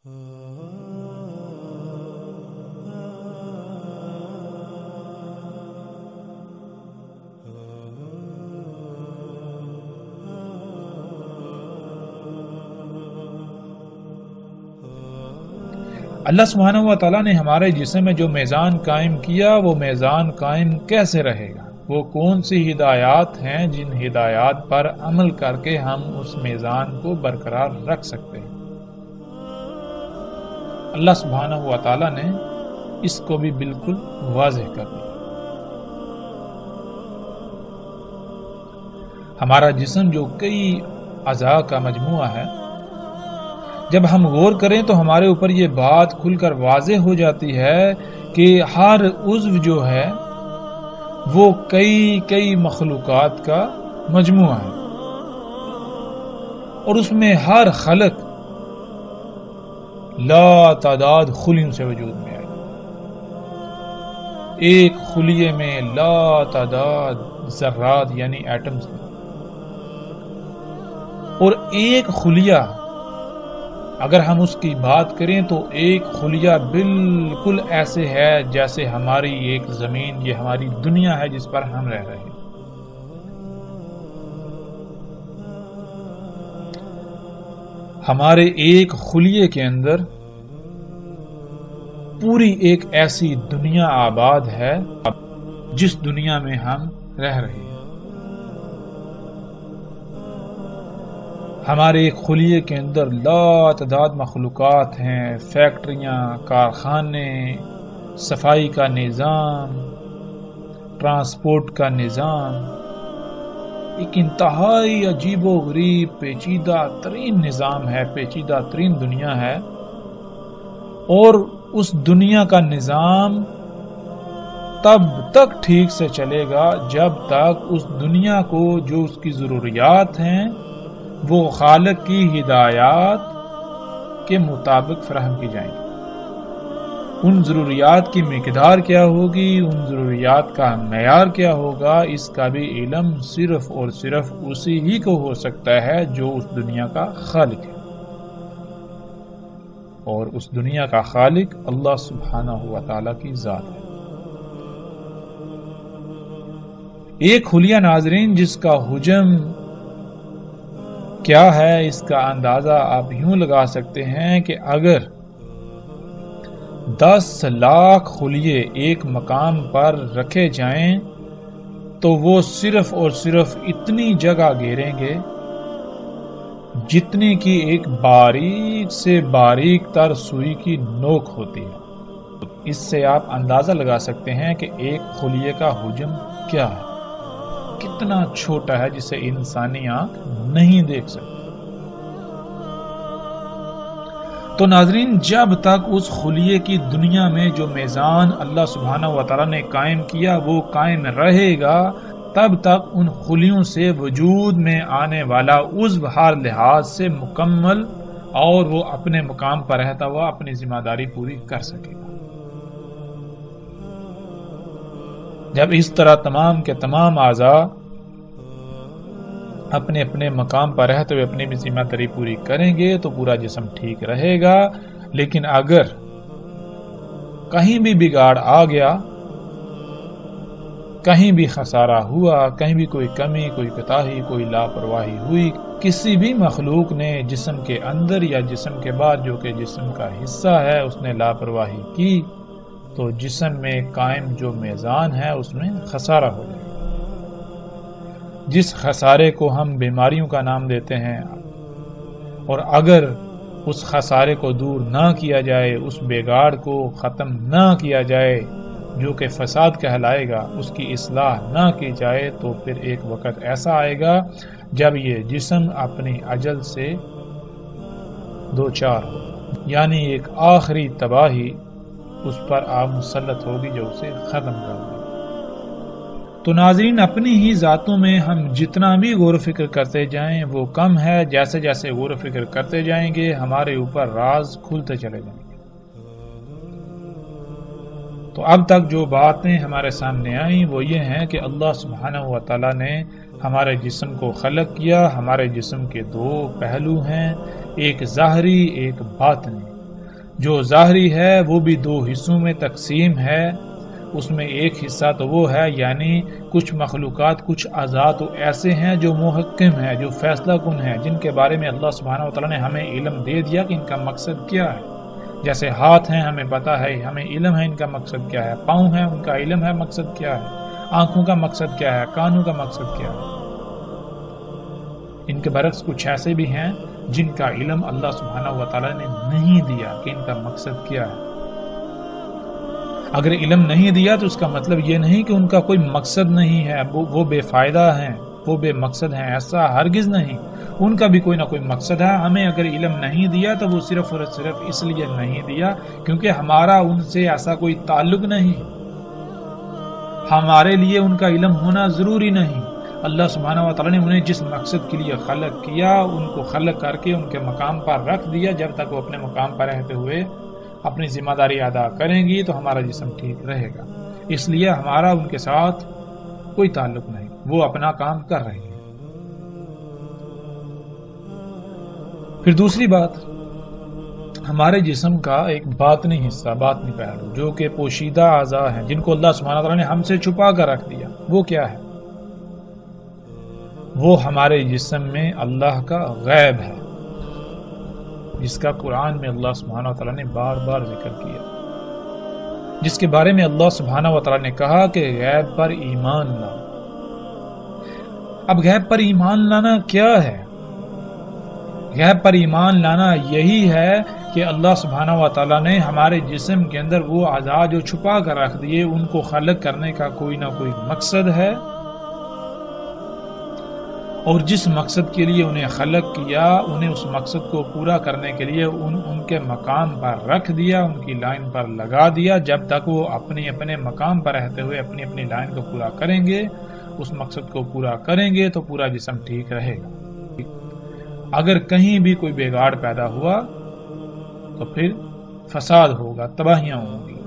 اللہ سبحانہ و تعالیٰ نے ہمارے جسم میں جو میزان قائم کیا وہ میزان قائم کیسے رہے گا؟ وہ کون سی ہدایات ہیں جن ہدایات پر عمل کر کے ہم اس میزان کو برقرار رکھ سکتے ہیں؟ اللہ سبحانہ و تعالیٰ نے اس کو بھی بالکل واضح کر دیا۔ ہمارا جسم جو کئی اعضاء کا مجموعہ ہے، جب ہم غور کریں تو ہمارے اوپر یہ بات کھل کر واضح ہو جاتی ہے کہ ہر عضو جو ہے وہ کئی مخلوقات کا مجموعہ ہے، اور اس میں ہر خلق لا تعداد خلیوں سے وجود میں آئی۔ ایک خلیے میں لا تعداد ذرات یعنی ایٹمز ہیں، اور ایک خلیہ اگر ہم اس کی بات کریں تو ایک خلیہ بالکل ایسے ہے جیسے ہماری ایک زمین، یہ ہماری دنیا ہے جس پر ہم رہ رہے ہیں۔ ہمارے ایک خلیے کے اندر پوری ایک ایسی دنیا آباد ہے جس دنیا میں ہم رہ رہے ہیں۔ ہمارے ایک خلیے کے اندر لا تعداد مخلوقات ہیں، فیکٹریاں، کارخانے، صفائی کا نظام، ٹرانسپورٹ کا نظام، ایک انتہائی عجیب و غریب پیچیدہ ترین نظام ہے، پیچیدہ ترین دنیا ہے، اور اس دنیا کا نظام تب تک ٹھیک سے چلے گا جب تک اس دنیا کو جو اس کی ضروریات ہیں وہ خالق کی ہدایات کے مطابق فراہم کی جائیں گی۔ ان ضروریات کی مقدار کیا ہوگی، ان ضروریات کا معیار کیا ہوگا، اس کا بھی علم صرف اور صرف اسی ہی کو ہو سکتا ہے جو اس دنیا کا خالق ہے، اور اس دنیا کا خالق اللہ سبحانہ و تعالیٰ کی ذات ہے۔ ایک خلیہ ناظرین جس کا حجم کیا ہے، اس کا اندازہ آپ یوں لگا سکتے ہیں کہ اگر 10 لاکھ خلیے ایک مقام پر رکھے جائیں تو وہ صرف اور صرف اتنی جگہ گھیریں گے جتنی کی ایک باریک سے باریک تر سوئی کی نوک ہوتی ہے۔ اس سے آپ اندازہ لگا سکتے ہیں کہ ایک خلیے کا حجم کیا ہے، کتنا چھوٹا ہے جسے انسانی آنکھ نہیں دیکھ سکتی۔ تو ناظرین، جب تک اس خلیے کی دنیا میں جو میزان اللہ سبحانہ و تعالیٰ نے قائم کیا وہ قائم رہے گا، تب تک ان خلیوں سے وجود میں آنے والا عضو ہر لحاظ سے مکمل اور وہ اپنے مقام پر رہتا ہوا اپنی ذمہ داری پوری کر سکے گا۔ جب اس طرح تمام کے تمام اعضاء اپنے اپنے مقام پر رہتے ہوئے اپنی بھی ذمہ داری پوری کریں گے تو پورا جسم ٹھیک رہے گا، لیکن اگر کہیں بھی بگاڑ آ گیا، کہیں بھی خسارہ ہوا، کہیں بھی کوئی کمی، کوئی کوتاہی، کوئی لاپرواہی ہوئی، کسی بھی مخلوق نے جسم کے اندر یا جسم کے باہر جو کہ جسم کا حصہ ہے اس نے لاپرواہی کی تو جسم میں قائم جو میزان ہے اس میں خسارہ ہو جائے گا۔ جس خسارے کو ہم بیماریوں کا نام دیتے ہیں، اور اگر اس خسارے کو دور نہ کیا جائے، اس بگاڑ کو ختم نہ کیا جائے جو کہ فساد کہلائے گا، اس کی اصلاح نہ کی جائے تو پھر ایک وقت ایسا آئے گا جب یہ جسم اپنی اجل سے دوچار ہو، یعنی ایک آخری تباہی اس پر مسلط ہوگی جو اسے ختم کر دے۔ تو ناظرین، اپنی ہی ذاتوں میں ہم جتنا بھی غور و فکر کرتے جائیں وہ کم ہے، جیسے جیسے غور و فکر کرتے جائیں گے ہمارے اوپر راز کھلتے چلے جائیں گے۔ تو اب تک جو باتیں ہمارے سامنے آئیں وہ یہ ہیں کہ اللہ سبحانہ و تعالیٰ نے ہمارے جسم کو خلق کیا۔ ہمارے جسم کے دو پہلو ہیں، ایک ظاہری ایک باطنی۔ جو ظاہری ہے وہ بھی دو حصوں میں تقسیم ہے. اس میں ایک حصہ تو وہ ہے یعنی کچھ مخلوقات کچھ اعضاء تو ایسے ہیں جو محکم ہیں، جو فیصلہ کن ہیں، جن کے بارے میں اللہ سبحانہ وتعالیٰ نے ہمیں علم دے دیا کہ ان کا مقصد کیا ہے. جیسے ہاتھ ہیں، ہمیں پتا ہے، ہمیں علم ہے ان کا مقصد کیا ہے. پاؤں ہیں، ان کا علم ہے مقصد کیا ہے. آنکھوں کا مقصد کیا ہے، کانوں کا مقصد کیا ہے. ان کے برعکس کچھ ایسے بھی ہیں جن کا علم اللہ سبحانہ وتعالیٰ نے نہیں دیا کہ ان کا مقصد کیا ہے. اگر علم نہیں دیا تو اس کا مطلب یہ نہیں کہ ان کا کوئی مقصد نہیں ہے، وہ بے فائدہ ہیں، وہ بے مقصد ہیں. ایسا ہرگز نہیں، ان کا بھی کوئی نہ کوئی مقصد ہے. ہمیں اگر علم نہیں دیا تو وہ صرف اور صرف اس لیے نہیں دیا کیونکہ ہمارا ان سے ایسا کوئی تعلق نہیں. ہمارے لیے ان کا علم ہونا ضروری نہیں. اللہ سبحانہ وتعالیٰ نے انہیں جس مقصد کے لیے خلق کیا ان کو خلق کر کے ان کے مقام پر رکھ دیا. جب تک وہ اپنے مقام پر رہتے ہوئے اپنی ذمہ داری ادا کریں گی تو ہمارا جسم ٹھیک رہے گا. اس لیے ہمارا ان کے ساتھ کوئی تعلق نہیں، وہ اپنا کام کر رہے ہیں. پھر دوسری بات، ہمارے جسم کا ایک باطنی حصہ، باطنی پہلو جو کہ پوشیدہ اعضاء ہیں جن کو اللہ سبحانہ تعالیٰ نے ہم سے چھپا کر رکھ دیا. وہ کیا ہے؟ وہ ہمارے جسم میں اللہ کا غیب ہے، جس کا قرآن میں اللہ سبحانہ وتعالیٰ نے بار بار ذکر کیا، جس کے بارے میں اللہ سبحانہ وتعالیٰ نے کہا کہ غیب پر ایمان لاؤ. اب غیب پر ایمان لانا کیا ہے؟ غیب پر ایمان لانا یہی ہے کہ اللہ سبحانہ وتعالیٰ نے ہمارے جسم کے اندر وہ اعضاء جو چھپا کر رکھ دیے ان کو خلق کرنے کا کوئی نہ کوئی مقصد ہے، اور جس مقصد کے لیے انہیں خلق کیا انہیں اس مقصد کو پورا کرنے کے لیے ان کے مقام پر رکھ دیا، ان کی لائن پر لگا دیا. جب تک وہ اپنے اپنے مقام پر رہتے ہوئے اپنی اپنی لائن کو پورا کریں گے، اس مقصد کو پورا کریں گے تو پورا جسم ٹھیک رہے گا. اگر کہیں بھی کوئی بگاڑ پیدا ہوا تو پھر فساد ہوگا، تباہیاں ہوں گی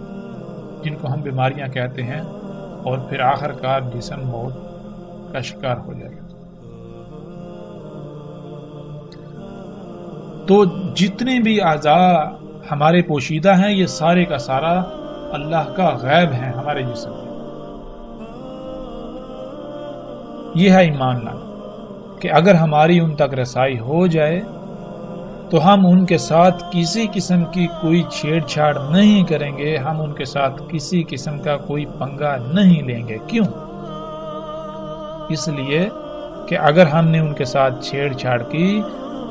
جن کو ہم بیماریاں کہتے ہیں، اور پھر آخر کار جسم موت کا شکار ہو جائے گا. تو جتنے بھی اعضاء ہمارے پوشیدہ ہیں یہ سارے کا سارا اللہ کا غیب ہے ہمارے جسم میں. یہ ہے ایمان لانا کہ اگر ہماری ان تک رسائی ہو جائے تو ہم ان کے ساتھ کسی قسم کی کوئی چھیڑ چھاڑ نہیں کریں گے، ہم ان کے ساتھ کسی قسم کا کوئی پنگا نہیں لیں گے. کیوں؟ اس لیے کہ اگر ہم نے ان کے ساتھ چھیڑ چھاڑ کی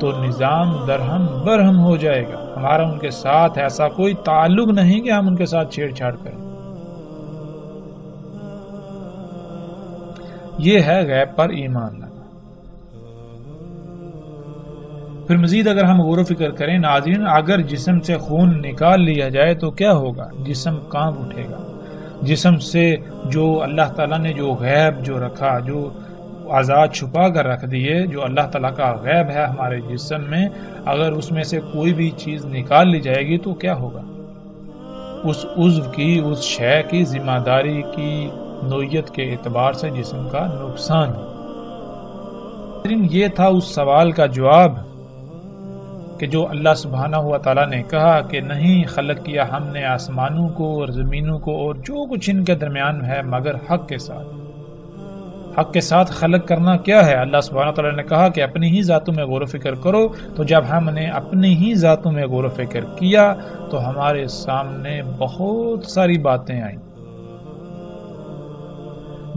تو نظام درہم برہم ہو جائے گا. ہمارا ان کے ساتھ ایسا کوئی تعلق نہیں کہ ہم ان کے ساتھ چھیڑ چھاڑ کریں. یہ ہے غیب پر ایمان لانا. پھر مزید اگر ہم غور و فکر کریں ناظرین، اگر جسم سے خون نکال لیا جائے تو کیا ہوگا؟ جسم کانپ اٹھے گا. جسم سے جو اللہ تعالیٰ نے جو غیب جو رکھا، جو آزاد چھپا کر رکھ دیے، جو اللہ تعالیٰ کا غیب ہے ہمارے جسم میں، اگر اس میں سے کوئی بھی چیز نکال لی جائے گی تو کیا ہوگا؟ اس عضو کی، اس شے کی ذمہ داری کی نوعیت کے اعتبار سے جسم کا نقصان ہو. یہ تھا اس سوال کا جواب کہ جو اللہ سبحانہ و تعالیٰ نے کہا کہ نہیں خلق کیا ہم نے آسمانوں کو اور زمینوں کو اور جو کچھ ان کے درمیان ہے مگر حق کے ساتھ. حق کے ساتھ خلق کرنا کیا ہے؟ اللہ سبحانہ وتعالیٰ نے کہا کہ اپنی ہی ذاتوں میں غور و فکر کرو. تو جب ہم نے اپنی ہی ذاتوں میں غور و فکر کیا تو ہمارے سامنے بہت ساری باتیں آئیں.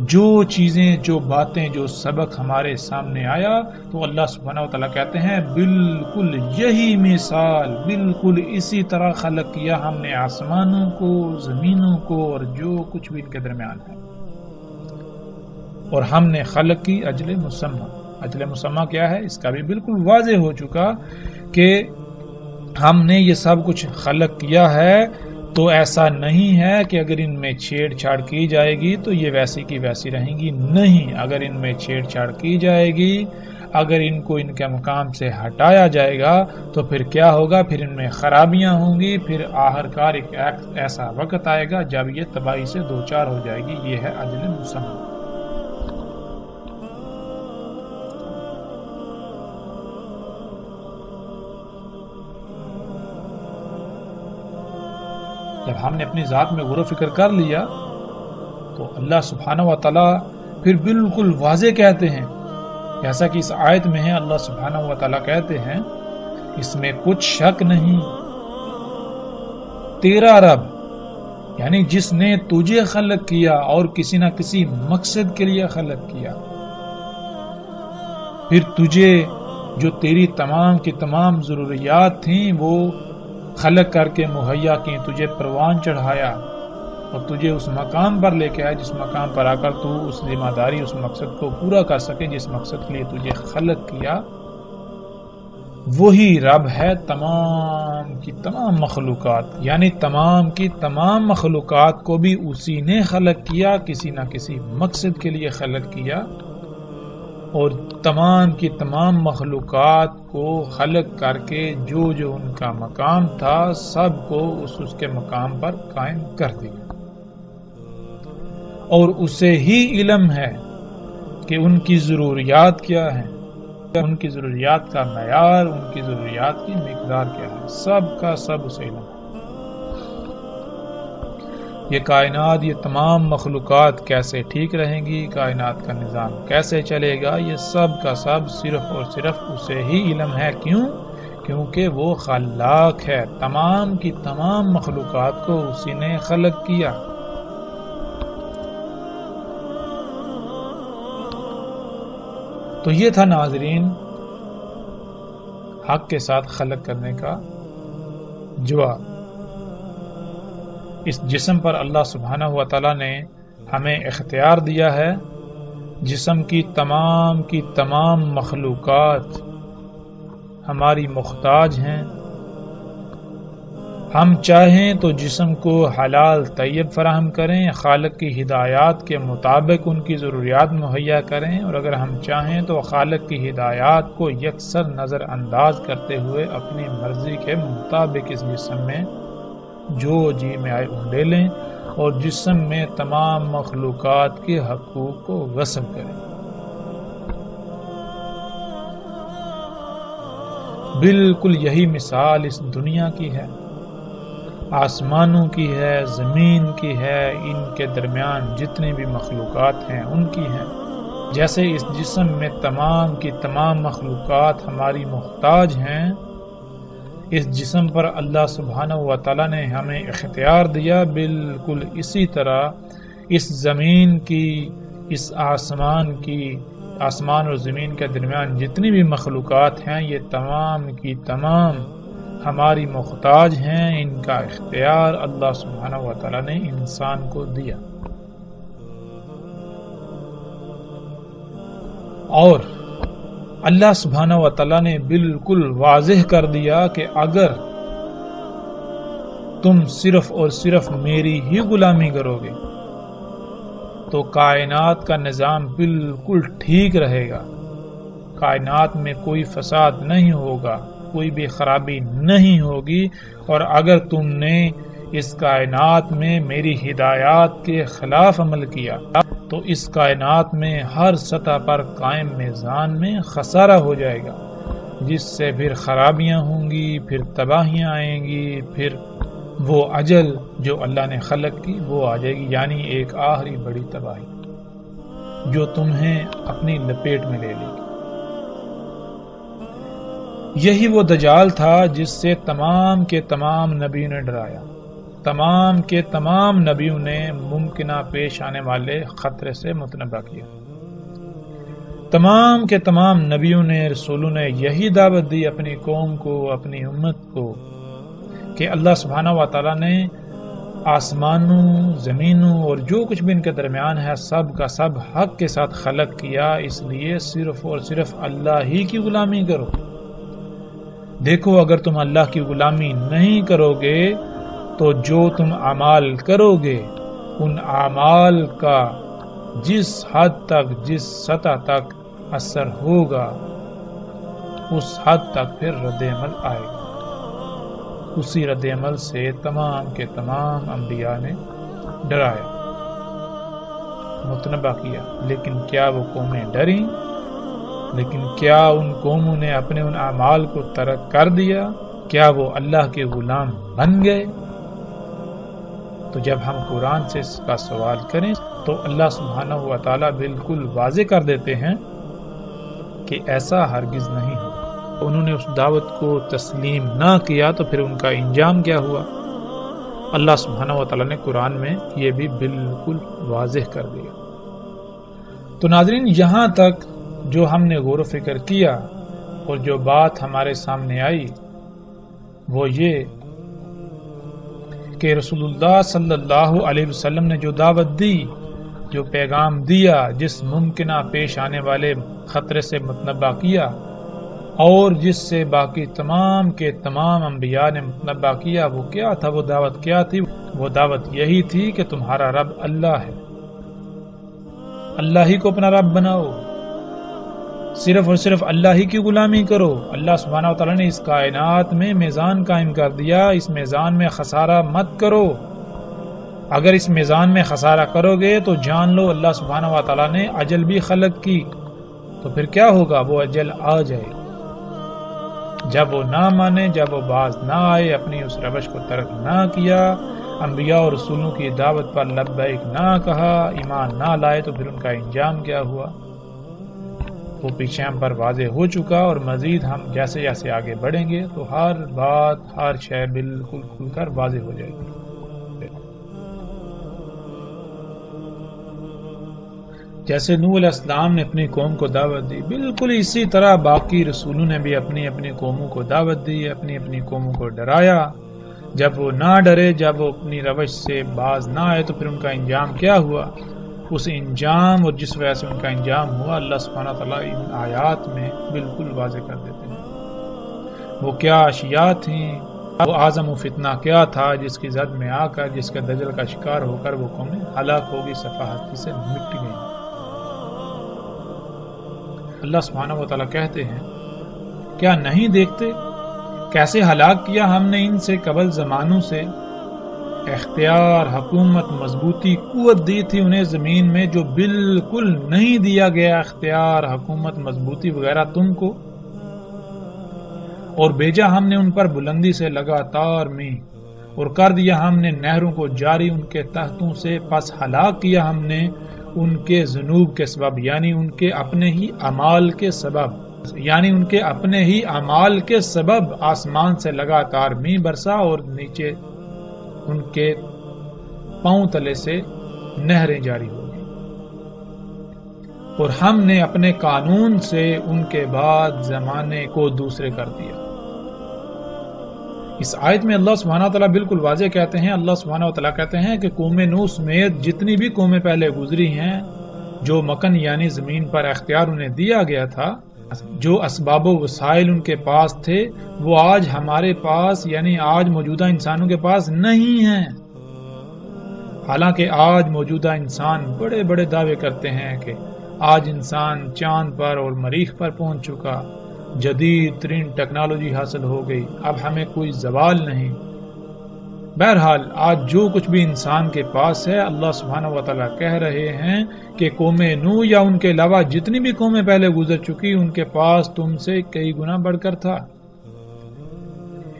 جو چیزیں، جو باتیں، جو سبق ہمارے سامنے آیا تو اللہ سبحانہ وتعالیٰ کہتے ہیں بالکل یہی مثال، بالکل اسی طرح خلق کیا ہم نے آسمانوں کو، زمینوں کو اور جو کچھ بھی ان کے درمیان ہے. اور ہم نے خلق کی اجل مسمى. اجل مسمى کیا ہے؟ اس کا بھی بالکل واضح ہو چکا کہ ہم نے یہ سب کچھ خلق کیا ہے تو ایسا نہیں ہے کہ اگر ان میں چھیڑ چھاڑ کی جائے گی تو یہ ویسی کی ویسی رہیں گی. نہیں، اگر ان میں چھیڑ چھاڑ کی جائے گی، اگر ان کو ان کے مقام سے ہٹایا جائے گا تو پھر کیا ہوگا؟ پھر ان میں خرابیاں ہوں گی. پھر آخرکار ایک ایسا وقت آئے گا جب یہ تباہی سے دوچار ہو جائے گی. یہ ہے اجل مسمى. جب ہم نے اپنی ذات میں غور و فکر کر لیا تو اللہ سبحانہ و تعالیٰ پھر بالکل واضح کہتے ہیں، جیسا کہ اس آیت میں ہے، اللہ سبحانہ و تعالیٰ کہتے ہیں اس میں کچھ شک نہیں، تیرا رب یعنی جس نے تجھے خلق کیا اور کسی نہ کسی مقصد کے لیے خلق کیا، پھر تجھے جو تیری تمام کی تمام ضروریات تھیں وہ خلق کر کے مہیا کی، تجھے پروان چڑھایا اور تجھے اس مقام پر لے کے آیا جس مقام پر آ کر تو اس ذمہ داری، اس مقصد کو پورا کر سکے جس مقصد کے لیے تجھے خلق کیا۔ وہی رب ہے تمام کی تمام مخلوقات، یعنی تمام کی تمام مخلوقات کو بھی اسی نے خلق کیا، کسی نہ کسی مقصد کے لیے خلق کیا، اور تمام کی تمام مخلوقات کو خلق کر کے جو جو ان کا مقام تھا سب کو اس کے مقام پر قائم کر دیا، اور اسے ہی علم ہے کہ ان کی ضروریات کیا ہیں، ان کی ضروریات کا معیار، ان کی ضروریات کی مقدار کیا ہے، سب کا سب اسے علم ہے۔ یہ کائنات، یہ تمام مخلوقات کیسے ٹھیک رہیں گی، کائنات کا نظام کیسے چلے گا، یہ سب کا سب صرف اور صرف اسے ہی علم ہے۔ کیوں؟ کیونکہ وہ خلاق ہے، تمام کی تمام مخلوقات کو اسی نے خلق کیا۔ تو یہ تھا ناظرین حق کے ساتھ خلق کرنے کا جواب۔ اس جسم پر اللہ سبحانہ و تعالیٰ نے ہمیں اختیار دیا ہے، جسم کی تمام مخلوقات ہماری محتاج ہیں، ہم چاہیں تو جسم کو حلال طیب فراہم کریں، خالق کی ہدایات کے مطابق ان کی ضروریات مہیا کریں، اور اگر ہم چاہیں تو خالق کی ہدایات کو یکسر نظر انداز کرتے ہوئے اپنی مرضی کے مطابق اس جسم میں جو جی میں آئے اونڈے لیں اور جسم میں تمام مخلوقات کے حقوق کو غصب کریں۔ بالکل یہی مثال اس دنیا کی ہے، آسمانوں کی ہے، زمین کی ہے، ان کے درمیان جتنی بھی مخلوقات ہیں ان کی ہیں۔ جیسے اس جسم میں تمام کی تمام مخلوقات ہماری محتاج ہیں، اس جسم پر اللہ سبحانہ و تعالیٰ نے ہمیں اختیار دیا، بالکل اسی طرح اس زمین کی، اس آسمان اور زمین کے درمیان جتنی بھی مخلوقات ہیں یہ تمام کی تمام ہماری محتاج ہیں، ان کا اختیار اللہ سبحانہ و تعالیٰ نے انسان کو دیا۔ اور اللہ سبحانہ و تعالیٰ نے بالکل واضح کر دیا کہ اگر تم صرف اور صرف میری ہی غلامی کرو گے تو کائنات کا نظام بالکل ٹھیک رہے گا، کائنات میں کوئی فساد نہیں ہوگا، کوئی بھی خرابی نہیں ہوگی، اور اگر تم نے اس کائنات میں میری ہدایات کے خلاف عمل کیا تو اس کائنات میں ہر سطح پر قائم میزان میں خسارہ ہو جائے گا، جس سے پھر خرابیاں ہوں گی، پھر تباہیاں آئیں گی، پھر وہ اجل جو اللہ نے خلق کی وہ آ جائے گی، یعنی ایک آخری بڑی تباہی جو تمہیں اپنی لپیٹ میں لے لے گی۔ یہی وہ دجال تھا جس سے تمام کے تمام نبیوں نے ڈرایا، تمام کے تمام نبیوں نے ممکنہ پیش آنے والے خطرے سے متنبہ کیا، تمام کے تمام نبیوں نے، رسولوں نے یہی دعوت دی اپنی قوم کو، اپنی امت کو، کہ اللہ سبحانہ و تعالیٰ نے آسمانوں، زمینوں اور جو کچھ بھی ان کے درمیان ہے سب کا سب حق کے ساتھ خلق کیا، اس لیے صرف اور صرف اللہ ہی کی غلامی کرو۔ دیکھو اگر تم اللہ کی غلامی نہیں کرو گے تو جو تم اعمال کرو گے ان اعمال کا جس حد تک، جس سطح تک اثر ہوگا اس حد تک پھر رد عمل آئے گا۔ اسی رد عمل سے تمام کے تمام انبیاء نے ڈرایا، متنبہ کیا، لیکن کیا وہ قومیں ڈریں؟ لیکن کیا ان قوموں نے اپنے ان اعمال کو ترک کر دیا؟ کیا وہ اللہ کے غلام بن گئے؟ تو جب ہم قرآن سے اس کا سوال کریں تو اللہ سبحانہ و تعالیٰ بالکل واضح کر دیتے ہیں کہ ایسا ہرگز نہیں ہو۔ انہوں نے اس دعوت کو تسلیم نہ کیا تو پھر ان کا انجام کیا ہوا؟ اللہ سبحانہ و تعالیٰ نے قرآن میں یہ بھی بالکل واضح کر دیا۔ تو ناظرین، یہاں تک جو ہم نے غور و فکر کیا اور جو بات ہمارے سامنے آئی وہ یہ کہ رسول اللہ صلی اللہ علیہ وسلم نے جو دعوت دی، جو پیغام دیا، جس ممکنہ پیش آنے والے خطرے سے متنبہ کیا اور جس سے باقی تمام کے تمام انبیاء نے متنبہ کیا، وہ کیا تھا؟ وہ دعوت کیا تھی؟ وہ دعوت یہی تھی کہ تمہارا رب اللہ ہے، اللہ ہی کو اپنا رب بناؤ، صرف اور صرف اللہ ہی کی غلامی کرو۔ اللہ سبحانہ و تعالیٰ نے اس کائنات میں میزان قائم کر دیا، اس میزان میں خسارہ مت کرو۔ اگر اس میزان میں خسارہ کرو گے تو جان لو اللہ سبحانہ و تعالیٰ نے اجل بھی خلق کی، تو پھر کیا ہوگا؟ وہ اجل آ جائے۔ جب وہ نہ مانے، جب وہ باز نہ آئے، اپنی اس روش کو ترک نہ کیا، انبیاء اور رسولوں کی دعوت پر لبیک نہ کہا، ایمان نہ لائے، تو پھر ان کا انجام کیا ہوا؟ وہ پیچھے ہم پر واضح ہو چکا، اور مزید ہم جیسے جیسے آگے بڑھیں گے تو ہر بات، ہر شے بالکل کھل کر واضح ہو جائے گی۔ جیسے نوح علیہ السلام نے اپنی قوم کو دعوت دی، بالکل اسی طرح باقی رسولوں نے بھی اپنی اپنی قوموں کو دعوت دی، اپنی اپنی قوموں کو ڈرایا۔ جب وہ نہ ڈرے، جب وہ اپنی روش سے باز نہ آئے، تو پھر ان کا انجام کیا ہوا؟ اس انجام اور جس وجہ سے ان کا انجام ہوا اللہ سبحانہ تعالیٰ ان آیات میں بالکل واضح کر دیتے ہیں۔ وہ کیا اشیاء تھیں، وہ اعظم و فتنہ کیا تھا جس کی زد میں آ کر، جس کا دجل کا شکار ہو کر وہ قومیں ہلاک ہوگی، صفحات سے مٹ گئی۔ اللہ سبحانہ و تعالیٰ کہتے ہیں کیا نہیں دیکھتے کیسے ہلاک کیا ہم نے ان سے قبل زمانوں سے؟ اختیار، حکومت، مضبوطی، قوت دی تھی انہیں زمین میں جو بالکل نہیں دیا گیا اختیار، حکومت، مضبوطی وغیرہ تم کو، اور بھیجا ہم نے ان پر بلندی سے لگاتار میں، اور کر دیا ہم نے نہروں کو جاری ان کے تحتوں سے، پس ہلاک کیا ہم نے ان کے ذنوب کے سبب، یعنی ان کے اپنے ہی اعمال کے سبب، یعنی ان کے اپنے ہی اعمال کے سبب آسمان سے لگاتار می برسا اور نیچے ان کے پاؤں تلے سے نہریں جاری ہو گئی، اور ہم نے اپنے قانون سے ان کے بعد زمانے کو دوسرے کر دیا۔ اس آیت میں اللہ سبحانہ وتعالیٰ بالکل واضح کہتے ہیں، اللہ سبحانہ وتعالیٰ کہتے ہیں کہ قوم نوح سمیت جتنی بھی قومیں پہلے گزری ہیں، جو مکن یعنی زمین پر اختیار انہیں دیا گیا تھا، جو اسباب و وسائل ان کے پاس تھے، وہ آج ہمارے پاس یعنی آج موجودہ انسانوں کے پاس نہیں ہیں۔ حالانکہ آج موجودہ انسان بڑے بڑے دعوے کرتے ہیں کہ آج انسان چاند پر اور مریخ پر پہنچ چکا، جدید ترین ٹیکنالوجی حاصل ہو گئی، اب ہمیں کوئی زوال نہیں۔ بہرحال آج جو کچھ بھی انسان کے پاس ہے، اللہ سبحانہ و تعالیٰ کہہ رہے ہیں کہ قوم نوح یا ان کے علاوہ جتنی بھی قومیں پہلے گزر چکی، ان کے پاس تم سے کئی گنا بڑھ کر تھا۔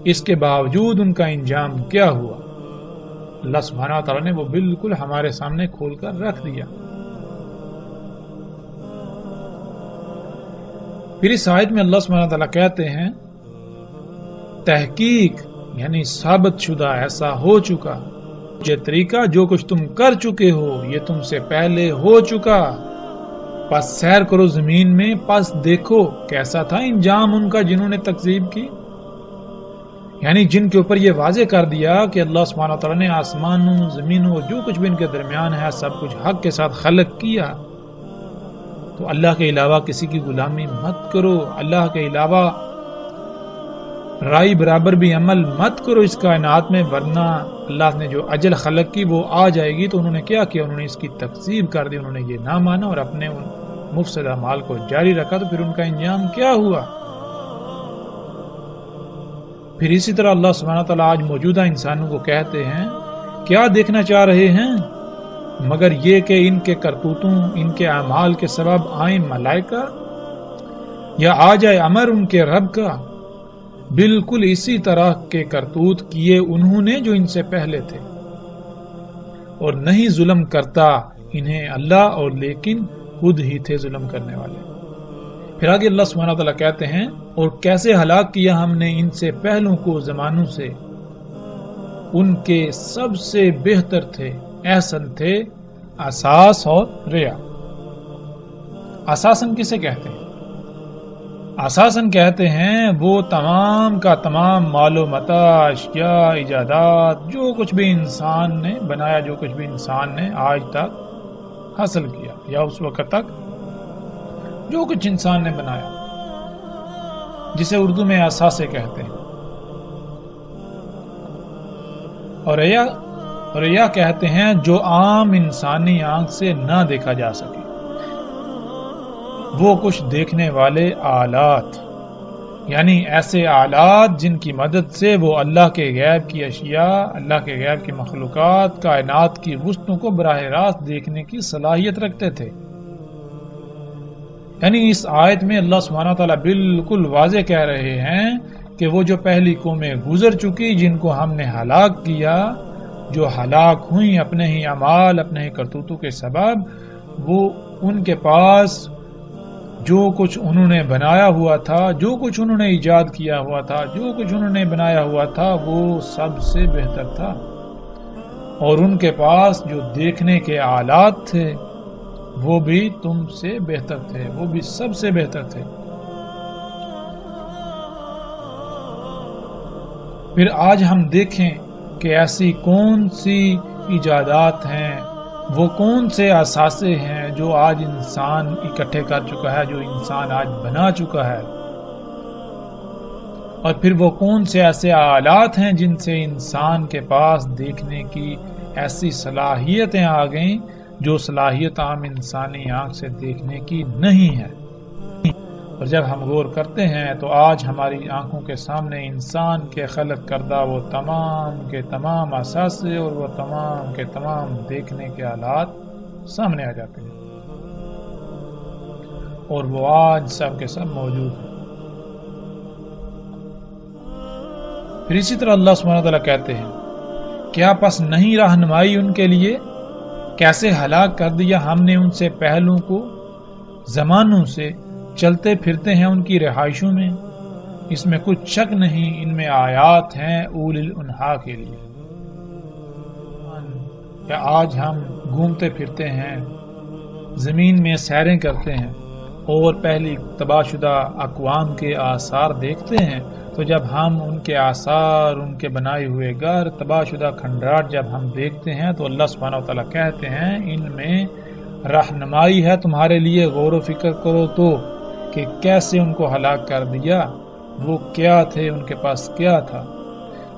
اس کے باوجود ان کا انجام کیا ہوا؟ اللہ سبحانہ و تعالیٰ نے وہ بالکل ہمارے سامنے کھول کر رکھ دیا۔ پھر اس آیت میں اللہ سبحانہ و تعالیٰ کہتے ہیں تحقیق یعنی ثابت شدہ، ایسا ہو چکا، یہ طریقہ جو کچھ تم کر چکے ہو یہ تم سے پہلے ہو چکا، پس سیر کرو زمین میں، پس دیکھو کیسا تھا انجام ان کا جنہوں نے تکذیب کی۔ یعنی جن کے اوپر یہ واضح کر دیا کہ اللہ سبحانہ وتعالیٰ نے آسمانوں، زمینوں اور جو کچھ بھی ان کے درمیان ہے سب کچھ حق کے ساتھ خلق کیا، تو اللہ کے علاوہ کسی کی غلامی مت کرو، اللہ کے علاوہ رائی برابر بھی عمل مت کرو اس کائنات میں، ورنہ اللہ نے جو اجل خلق کی وہ آ جائے گی۔ تو انہوں نے کیا کیا؟ انہوں نے اس کی تکذیب کر دی، انہوں نے یہ نہ مانا اور اپنے ان مفسد اعمال کو جاری رکھا، تو پھر ان کا انجام کیا ہوا؟ پھر اسی طرح اللہ سبحانہ تعالیٰ آج موجودہ انسانوں کو کہتے ہیں کیا دیکھنا چاہ رہے ہیں مگر یہ کہ ان کے کرتوتوں، ان کے اعمال کے سبب آئیں ملائکہ یا آ جائے امر ان کے رب کا۔ بالکل اسی طرح کے کرتوت کیے انہوں نے جو ان سے پہلے تھے، اور نہیں ظلم کرتا انہیں اللہ، اور لیکن خود ہی تھے ظلم کرنے والے۔ پھر آگے اللہ سبحانہ وتعالی کہتے ہیں اور کیسے ہلاک کیا ہم نے ان سے پہلوں کو زمانوں سے، ان کے سب سے بہتر تھے، احسن تھے اساس اور ریا۔ اساسن کسے کہتے ہیں؟ اساسن کہتے ہیں وہ تمام کا تمام مال و متاع، اشیاء، ایجادات، جو کچھ بھی انسان نے بنایا، جو کچھ بھی انسان نے آج تک حاصل کیا یا اس وقت تک جو کچھ انسان نے بنایا، جسے اردو میں اثاثے کہتے ہیں، اور ریا کہتے ہیں جو عام انسانی آنکھ سے نہ دیکھا جا سکے، وہ کچھ دیکھنے والے آلات، یعنی ایسے آلات جن کی مدد سے وہ اللہ کے غیب کی اشیاء، اللہ کے غیب کی مخلوقات، کائنات کی وسطوں کو براہ راست دیکھنے کی صلاحیت رکھتے تھے۔ یعنی اس آیت میں اللہ سبحانہ تعالیٰ بالکل واضح کہہ رہے ہیں کہ وہ جو پہلی قومیں گزر چکی، جن کو ہم نے ہلاک کیا، جو ہلاک ہوئیں اپنے ہی اعمال، اپنے ہی کرتوتوں کے سبب، وہ ان کے پاس جو کچھ انہوں نے بنایا ہوا تھا، جو کچھ انہوں نے ایجاد کیا ہوا تھا، جو کچھ انہوں نے بنایا ہوا تھا، وہ سب سے بہتر تھا، اور ان کے پاس جو دیکھنے کے آلات تھے وہ بھی تم سے بہتر تھے، وہ بھی سب سے بہتر تھے۔ پھر آج ہم دیکھیں کہ ایسی کون سی ایجادات ہیں، وہ کون سے اثاثے ہیں جو آج انسان اکٹھے کر چکا ہے، جو انسان آج بنا چکا ہے، اور پھر وہ کون سے ایسے آلات ہیں جن سے انسان کے پاس دیکھنے کی ایسی صلاحیتیں آ گئیں جو صلاحیت عام انسانی آنکھ سے دیکھنے کی نہیں ہے۔ اور جب ہم غور کرتے ہیں تو آج ہماری آنکھوں کے سامنے انسان کے خلق کردہ وہ تمام کے تمام اثاثے اور وہ تمام کے تمام دیکھنے کے آلات سامنے آ جاتے ہیں، اور وہ آج سب کے سب موجود ہیں۔ پھر اسی طرح اللہ سبحانہ تعالیٰ کہتے ہیں کیا پس نہیں رہنمائی ان کے لیے، کیسے ہلاک کر دیا ہم نے ان سے پہلوں کو، زمانوں سے چلتے پھرتے ہیں ان کی رہائشوں میں، اس میں کچھ شک نہیں، ان میں آیات ہیں اولی الانہا کے لیے۔ کہ آج ہم گھومتے پھرتے ہیں، زمین میں سیریں کرتے ہیں، اور پہلی تباہ شدہ اقوام کے آثار دیکھتے ہیں، تو جب ہم ان کے آثار، ان کے بنائے ہوئے گھر، تباہ شدہ کھنڈرات جب ہم دیکھتے ہیں تو اللہ سبحانہ وتعالیٰ کہتے ہیں ان میں رہنمائی ہے تمہارے لیے، غور و فکر کرو تو کہ کیسے ان کو ہلاک کر دیا، وہ کیا تھے، ان کے پاس کیا تھا۔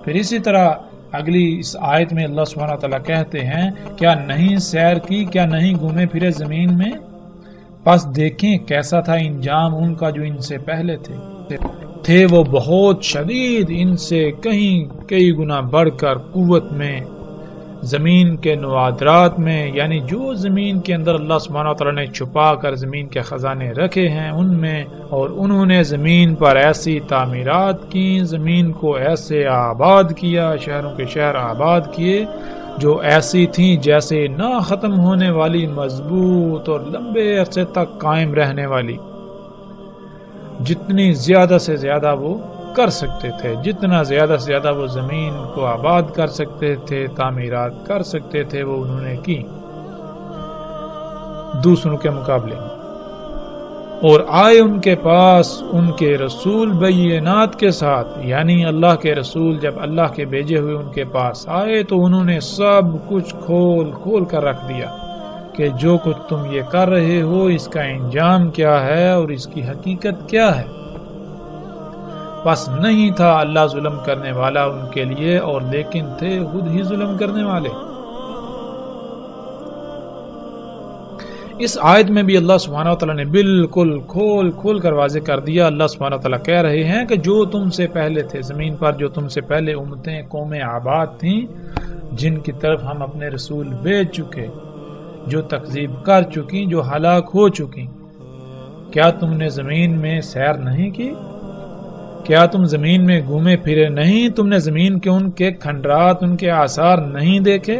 پھر اسی طرح اگلی اس آیت میں اللہ سبحانہ وتعالیٰ کہتے ہیں کیا نہیں سیر کی، کیا نہیں گھومے پھرے زمین میں، پس دیکھیں کیسا تھا انجام ان کا جو ان سے پہلے تھے وہ بہت شدید، ان سے کئی گنا بڑھ کر قوت میں، زمین کے نوادرات میں، یعنی جو زمین کے اندر اللہ سبحانہ وتعالیٰ نے چھپا کر زمین کے خزانے رکھے ہیں ان میں، اور انہوں نے زمین پر ایسی تعمیرات کی، زمین کو ایسے آباد کیا، شہروں کے شہر آباد کیے جو ایسی تھیں جیسے نہ ختم ہونے والی، مضبوط اور لمبے عرصے تک قائم رہنے والی، جتنی زیادہ سے زیادہ وہ کر سکتے تھے، جتنا زیادہ سے زیادہ وہ زمین کو آباد کر سکتے تھے، تعمیرات کر سکتے تھے، وہ انہوں نے کی دوسروں کے مقابلے میں۔ اور آئے ان کے پاس ان کے رسول بینات کے ساتھ، یعنی اللہ کے رسول جب اللہ کے بھیجے ہوئے ان کے پاس آئے تو انہوں نے سب کچھ کھول کر رکھ دیا کہ جو کچھ تم یہ کر رہے ہو اس کا انجام کیا ہے اور اس کی حقیقت کیا ہے۔ بس نہیں تھا اللہ ظلم کرنے والا ان کے لیے، اور لیکن تھے خود ہی ظلم کرنے والے۔ اس آیت میں بھی اللہ سبحانہ وتعالیٰ نے بالکل کھول کر واضح کر دیا۔ اللہ سبحانہ وتعالیٰ کہہ رہے ہیں کہ جو تم سے پہلے تھے زمین پر، جو تم سے پہلے امتیں، قومیں آباد تھیں، جن کی طرف ہم اپنے رسول بھیج چکے، جو تکذیب کر چکی، جو ہلاک ہو چکی، کیا تم نے زمین میں سیر نہیں کی؟ کیا تم زمین میں گھومے پھرے نہیں؟ تم نے زمین کے ان کے کھنڈرات، ان کے آثار نہیں دیکھے؟